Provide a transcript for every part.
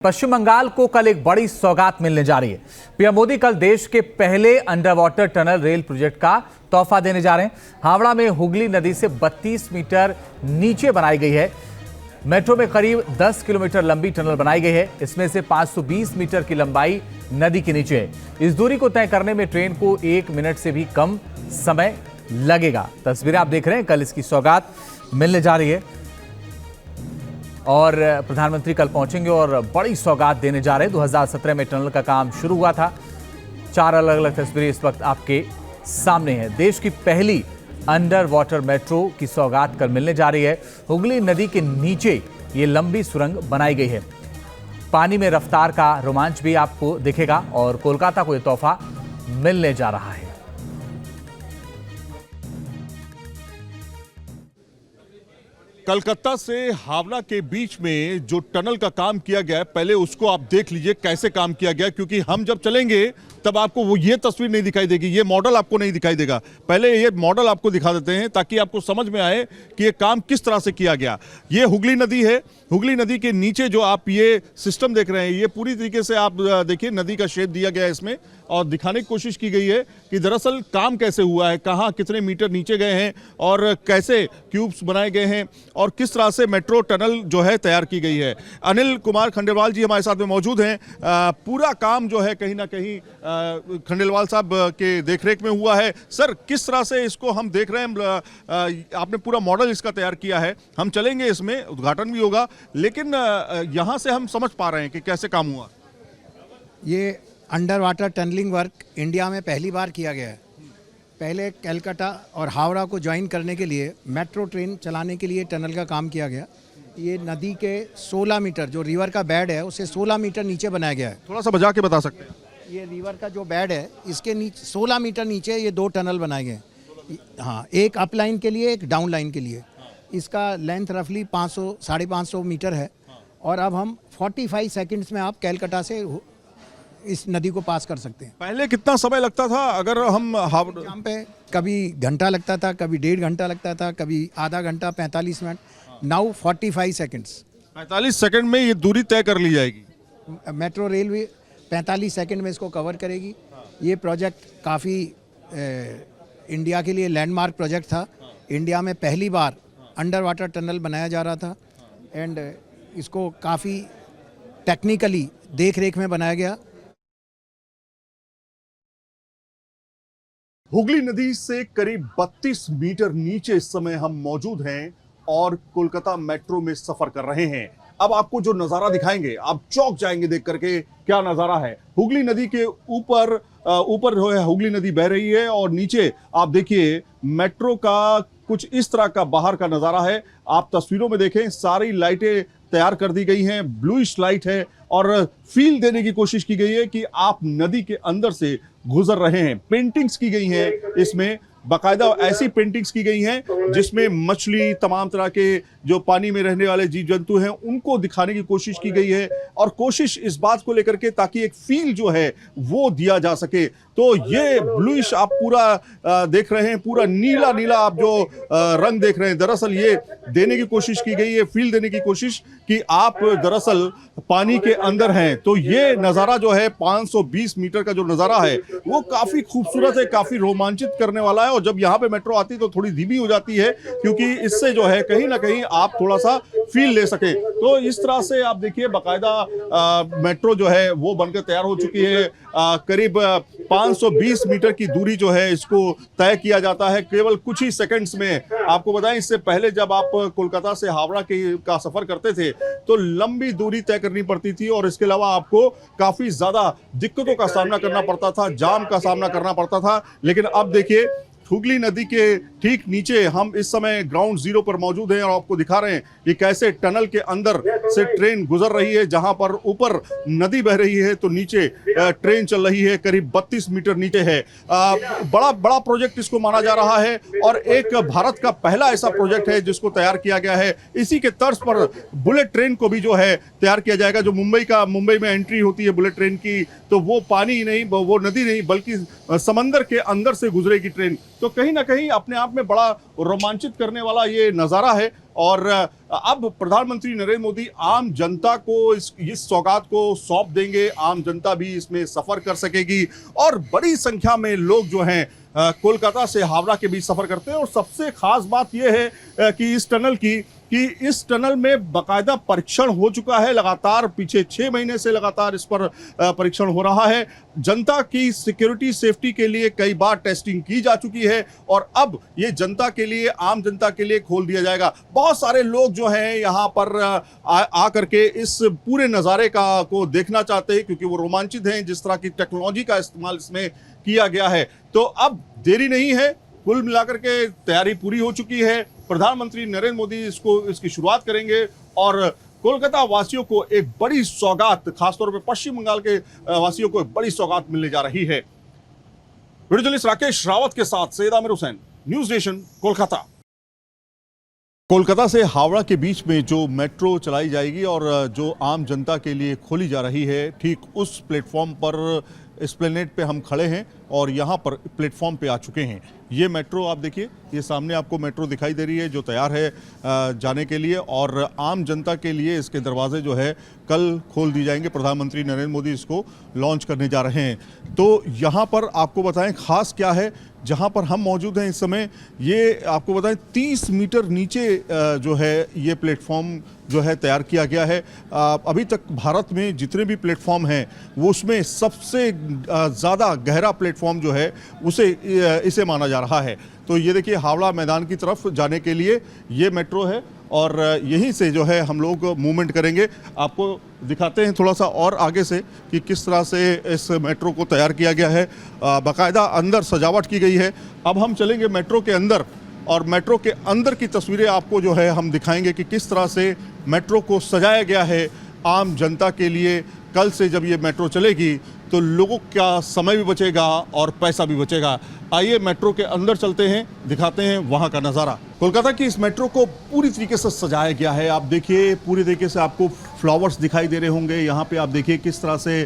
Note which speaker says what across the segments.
Speaker 1: पश्चिम बंगाल को कल एक बड़ी सौगात मिलने जा रही है। पीएम मोदी कल देश के पहले under water tunnel rail project का तोहफा देने जा रहे हैं। हावड़ा में हुगली नदी से 32 मीटर नीचे बनाई गई है मेट्रो में करीब 10 किलोमीटर लंबी टनल बनाई गई है। इसमें से 520 मीटर की लंबाई नदी के नीचे है। इस दूरी को तय करने में ट्रेन को 1 मिनट से भी कम समय लगेगा। तस्वीरें आप देख रहे हैं, कल इसकी सौगात मिलने जा रही है और प्रधानमंत्री कल पहुंचेंगे और बड़ी सौगात देने जा रहे हैं। 2017 में टनल का काम शुरू हुआ था। 4 अलग अलग तस्वीरें इस वक्त आपके सामने हैं। देश की पहली अंडर वाटर मेट्रो की सौगात कल मिलने जा रही है। हुगली नदी के नीचे ये लंबी सुरंग बनाई गई है। पानी में रफ्तार का रोमांच भी आपको दिखेगा और कोलकाता को यह तोहफा मिलने जा रहा है।
Speaker 2: कलकत्ता से हावड़ा के बीच में जो टनल का काम किया गया है, पहले उसको आप देख लीजिए कैसे काम किया गया, क्योंकि हम जब चलेंगे तब आपको वो ये तस्वीर नहीं दिखाई देगी, ये मॉडल आपको नहीं दिखाई देगा। पहले ये मॉडल आपको दिखा देते हैं ताकि आपको समझ में आए कि ये काम किस तरह से किया गया। ये हुगली नदी है। हुगली नदी के नीचे जो आप ये सिस्टम देख रहे हैं, ये पूरी तरीके से आप देखिए नदी का शेप दिया गया है इसमें, और दिखाने की कोशिश की गई है कि दरअसल काम कैसे हुआ है, कहाँ कितने मीटर नीचे गए हैं और कैसे क्यूब्स बनाए गए हैं और किस तरह से मेट्रो टनल जो है तैयार की गई है। अनिल कुमार खंडेलवाल जी हमारे साथ में मौजूद हैं। पूरा काम जो है कहीं ना कहीं खंडेलवाल साहब के देखरेख में हुआ है। सर, किस तरह से इसको हम देख रहे हैं, आपने पूरा मॉडल इसका तैयार किया है, हम चलेंगे, इसमें उद्घाटन भी होगा, लेकिन यहाँ से हम समझ पा रहे हैं कि कैसे काम हुआ।
Speaker 3: ये under water tunnelling work India में पहली बार किया गया है। पहले कलकत्ता और हावड़ा को ज्वाइन करने के लिए मेट्रो ट्रेन चलाने के लिए टनल का काम किया गया। ये नदी के 16 मीटर जो रिवर का बेड है उसे 16 मीटर नीचे बनाया गया है।
Speaker 2: थोड़ा सा बजा के बता सकते हैं।
Speaker 3: ये रिवर का जो बेड है इसके नीचे 16 मीटर नीचे ये 2 टनल बनाए गए। हाँ, एक अप लाइन के लिए, एक डाउन लाइन के लिए। इसका लेंथ रफली 500-550 मीटर है और अब हम 45 सेकेंड्स में आप कलकत्ता से इस नदी को पास कर सकते हैं।
Speaker 2: पहले कितना समय लगता था अगर हम
Speaker 3: जाम पे? कभी घंटा लगता था, कभी 1.5 घंटा लगता था, कभी आधा घंटा, 45 मिनट। Now 45 seconds.
Speaker 2: 45 सेकंड में ये दूरी तय कर ली जाएगी।
Speaker 3: मेट्रो रेलवे 45 सेकंड में इसको कवर करेगी। ये प्रोजेक्ट काफ़ी इंडिया के लिए लैंडमार्क प्रोजेक्ट था। इंडिया में पहली बार अंडर वाटर टनल बनाया जा रहा था एंड इसको काफ़ी टेक्निकली देख रेख में बनाया गया।
Speaker 2: हुगली नदी से करीब 32 मीटर नीचे इस समय हम मौजूद हैं और कोलकाता मेट्रो में सफर कर रहे हैं। अब आपको जो नजारा दिखाएंगे आप चौंक जाएंगे देख करके, क्या नजारा है। हुगली नदी के ऊपर जो है हुगली नदी बह रही है और नीचे आप देखिए मेट्रो का कुछ इस तरह का बाहर का नजारा है। आप तस्वीरों में देखें, सारी लाइटें तैयार कर दी गई हैं, ब्लूइश लाइट है और फील देने की कोशिश की गई है कि आप नदी के अंदर से गुजर रहे हैं। पेंटिंग्स की गई हैं इसमें, बाकायदा ऐसी पेंटिंग्स की गई हैं जिसमें मछली, तमाम तरह के जो पानी में रहने वाले जीव जंतु हैं उनको दिखाने की कोशिश की गई है और कोशिश इस बात को लेकर के ताकि एक फील जो है वो दिया जा सके। तो ये ब्लूइश आप पूरा देख रहे हैं, पूरा नीला नीला आप जो रंग देख रहे हैं, दरअसल ये देने की कोशिश की गई है, फील देने की कोशिश कि आप दरअसल पानी के अंदर हैं। तो ये नज़ारा जो है 520 मीटर का जो नज़ारा है वो काफ़ी खूबसूरत है, काफ़ी रोमांचित करने वाला है। और जब यहाँ पे मेट्रो आती है तो थोड़ी धीमी हो जाती है क्योंकि इससे जो है कहीं ना कहीं आप थोड़ा सा फील ले सके। तो इस तरह से आप देखिए बाकायदा मेट्रो जो है वो बनकर तैयार हो चुकी है। करीब 520 मीटर की दूरी जो है इसको तय किया जाता है केवल कुछ ही सेकंड्स में। आपको बताएं, इससे पहले जब आप कोलकाता से हावड़ा का सफर करते थे तो लंबी दूरी तय करनी पड़ती थी और इसके अलावा आपको काफी ज्यादा दिक्कतों का सामना करना पड़ता था, जाम का सामना करना पड़ता था। लेकिन अब देखिए हुगली नदी के ठीक नीचे हम इस समय ग्राउंड जीरो पर मौजूद हैं और आपको दिखा रहे हैं कि कैसे टनल के अंदर से ट्रेन गुजर रही है। जहां पर ऊपर नदी बह रही है तो नीचे ट्रेन चल रही है, करीब 32 मीटर नीचे है। बड़ा प्रोजेक्ट इसको माना जा रहा है और एक भारत का पहला ऐसा प्रोजेक्ट है जिसको तैयार किया गया है। इसी के तर्ज पर बुलेट ट्रेन को भी जो है तैयार किया जाएगा। जो मुंबई में एंट्री होती है बुलेट ट्रेन की, तो वो पानी नहीं, वो नदी नहीं, बल्कि समंदर के अंदर से गुजरेगी ट्रेन। तो कहीं ना कहीं अपने आप में बड़ा रोमांचित करने वाला ये नज़ारा है। और अब प्रधानमंत्री नरेंद्र मोदी आम जनता को इस सौगात को सौंप देंगे। आम जनता भी इसमें सफ़र कर सकेगी और बड़ी संख्या में लोग जो हैं कोलकाता से हावड़ा के बीच सफ़र करते हैं। और सबसे खास बात यह है कि इस टनल में बाकायदा परीक्षण हो चुका है। लगातार पीछे 6 महीने से लगातार इस पर परीक्षण हो रहा है। जनता की सिक्योरिटी सेफ्टी के लिए कई बार टेस्टिंग की जा चुकी है और अब ये जनता के लिए, आम जनता के लिए खोल दिया जाएगा। बहुत सारे लोग जो हैं यहाँ पर आकर के इस पूरे नज़ारे को देखना चाहते हैं, क्योंकि वो रोमांचित हैं जिस तरह की टेक्नोलॉजी का इस्तेमाल इसमें किया गया है। तो अब देरी नहीं है, कुल मिलाकर के तैयारी पूरी हो चुकी है। प्रधानमंत्री नरेंद्र मोदी इसकी शुरुआत करेंगे और कोलकाता वासियों को एक बड़ी सौगात, खासतौर पर पश्चिम बंगाल के वासियों को एक बड़ी सौगात मिलने जा रही है। वीडियो जर्नलिस्ट राकेश रावत के साथ सैयद आमिर हुसैन, न्यूज नेशन, कोलकाता। कोलकाता से हावड़ा के बीच में जो मेट्रो चलाई जाएगी और जो आम जनता के लिए खोली जा रही है, ठीक उस प्लेटफॉर्म पर एस्प्लेनेड पे हम खड़े हैं और यहाँ पर प्लेटफॉर्म पे आ चुके हैं। ये मेट्रो आप देखिए, ये सामने आपको मेट्रो दिखाई दे रही है जो तैयार है जाने के लिए और आम जनता के लिए इसके दरवाजे जो है कल खोल दिए जाएंगे। प्रधानमंत्री नरेंद्र मोदी इसको लॉन्च करने जा रहे हैं। तो यहाँ पर आपको बताएं खास क्या है, जहाँ पर हम मौजूद हैं इस समय, ये आपको बताएं 30 मीटर नीचे जो है ये प्लेटफॉर्म जो है तैयार किया गया है। अभी तक भारत में जितने भी प्लेटफॉर्म हैं वो उसमें सबसे ज़्यादा गहरा प्लेटफॉर्म जो है इसे माना जा रहा है। तो ये देखिए हावड़ा मैदान की तरफ जाने के लिए ये मेट्रो है और यहीं से जो है हम लोग मूवमेंट करेंगे। आपको दिखाते हैं थोड़ा सा और आगे से कि किस तरह से इस मेट्रो को तैयार किया गया है। बाकायदा अंदर सजावट की गई है। अब हम चलेंगे मेट्रो के अंदर और मेट्रो के अंदर की तस्वीरें आपको जो है हम दिखाएंगे कि किस तरह से मेट्रो को सजाया गया है आम जनता के लिए। कल से जब ये मेट्रो चलेगी तो लोगों का समय भी बचेगा और पैसा भी बचेगा। आइए मेट्रो के अंदर चलते हैं, दिखाते हैं वहाँ का नज़ारा। कोलकाता की इस मेट्रो को पूरी तरीके से सजाया गया है। आप देखिए पूरी तरीके से आपको फ्लावर्स दिखाई दे रहे होंगे। यहाँ पे आप देखिए किस तरह से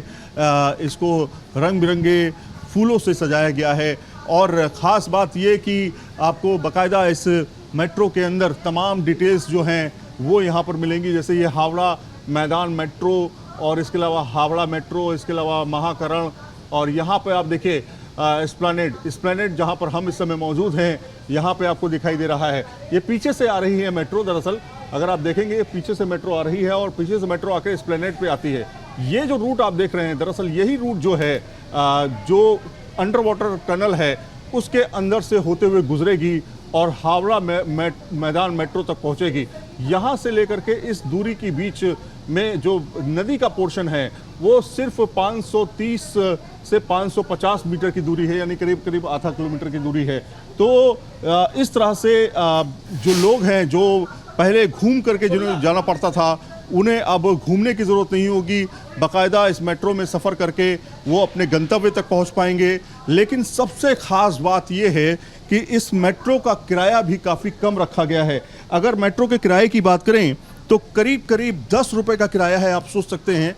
Speaker 2: इसको रंग बिरंगे फूलों से सजाया गया है। और ख़ास बात ये कि आपको बाकायदा इस मेट्रो के अंदर तमाम डिटेल्स जो हैं वो यहाँ पर मिलेंगी, जैसे ये हावड़ा मैदान मेट्रो और इसके अलावा हावड़ा मेट्रो, इसके अलावा महाकरण। और यहाँ पे आप देखिए एस्प्लेनेड जहाँ पर हम इस समय मौजूद हैं, यहाँ पे आपको दिखाई दे रहा है। ये पीछे से आ रही है मेट्रो, दरअसल अगर आप देखेंगे पीछे से मेट्रो आ रही है और पीछे से मेट्रो आकर एस्प्लेनेड पे आती है। ये जो रूट आप देख रहे हैं, दरअसल यही रूट जो है जो अंडर वाटर टनल है उसके अंदर से होते हुए गुजरेगी और हावड़ा मैदान मेट्रो तक पहुंचेगी। यहाँ से लेकर के इस दूरी के बीच में जो नदी का पोर्शन है वो सिर्फ 530 से 550 मीटर की दूरी है, यानी करीब करीब आधा किलोमीटर की दूरी है। तो इस तरह से जो लोग हैं जो पहले घूम करके जिन्हें जाना पड़ता था, उन्हें अब घूमने की ज़रूरत नहीं होगी। बाकायदा इस मेट्रो में सफ़र करके वो अपने गंतव्य तक पहुंच पाएंगे। लेकिन सबसे ख़ास बात यह है कि इस मेट्रो का किराया भी काफ़ी कम रखा गया है। अगर मेट्रो के किराए की बात करें तो करीब करीब 10 रुपये का किराया है। आप सोच सकते हैं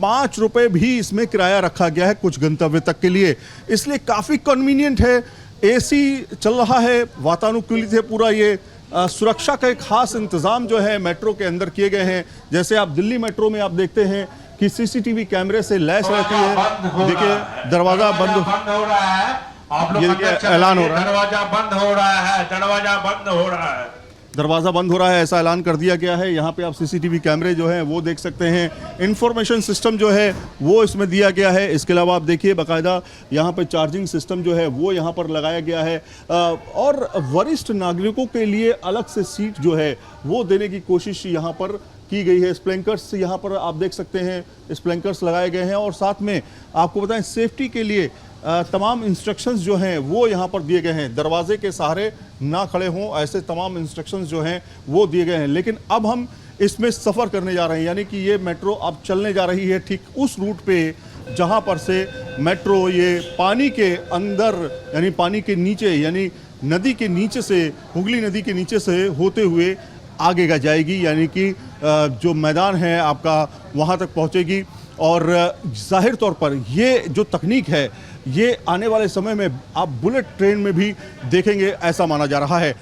Speaker 2: 5 रुपये भी इसमें किराया रखा गया है कुछ गंतव्य तक के लिए, इसलिए काफ़ी कन्वीनियंट है। एसी चल रहा है, वातानुकूलित है पूरा। ये सुरक्षा का एक खास इंतज़ाम जो है मेट्रो के अंदर किए गए हैं। जैसे आप दिल्ली मेट्रो में आप देखते हैं कि सीसीटीवी कैमरे से लैस रहती है। देखिए दरवाज़ा बंद
Speaker 4: हो रहा है, आप लोग
Speaker 2: ये देखिए ऐलान हो रहा है,
Speaker 4: दरवाजा बंद हो रहा है, दरवाजा बंद हो रहा है,
Speaker 2: दरवाज़ा बंद हो रहा है, ऐसा ऐलान कर दिया गया है। यहाँ पे आप सीसीटीवी कैमरे जो हैं वो देख सकते हैं। इंफॉर्मेशन सिस्टम जो है वो इसमें दिया गया है। इसके अलावा आप देखिए बाकायदा यहाँ पे चार्जिंग सिस्टम जो है वो यहाँ पर लगाया गया है और वरिष्ठ नागरिकों के लिए अलग से सीट जो है वो देने की कोशिश यहाँ पर की गई है। स्प्लैंकर्स यहाँ पर आप देख सकते हैं, स्प्लैंकर्स लगाए गए हैं और साथ में आपको बताएं सेफ्टी के लिए तमाम इंस्ट्रक्शंस जो हैं वो यहाँ पर दिए गए हैं। दरवाजे के सहारे ना खड़े हों, ऐसे तमाम इंस्ट्रक्शंस जो हैं वो दिए गए हैं। लेकिन अब हम इसमें सफ़र करने जा रहे हैं, यानी कि ये मेट्रो अब चलने जा रही है ठीक उस रूट पे जहाँ पर से मेट्रो ये पानी के अंदर यानी पानी के नीचे यानी नदी के नीचे से, हुगली नदी के नीचे से होते हुए आगे जाएगी, यानी कि जो मैदान है आपका वहाँ तक पहुँचेगी। और जाहिर तौर पर ये जो तकनीक है ये आने वाले समय में आप बुलेट ट्रेन में भी देखेंगे, ऐसा माना जा रहा है।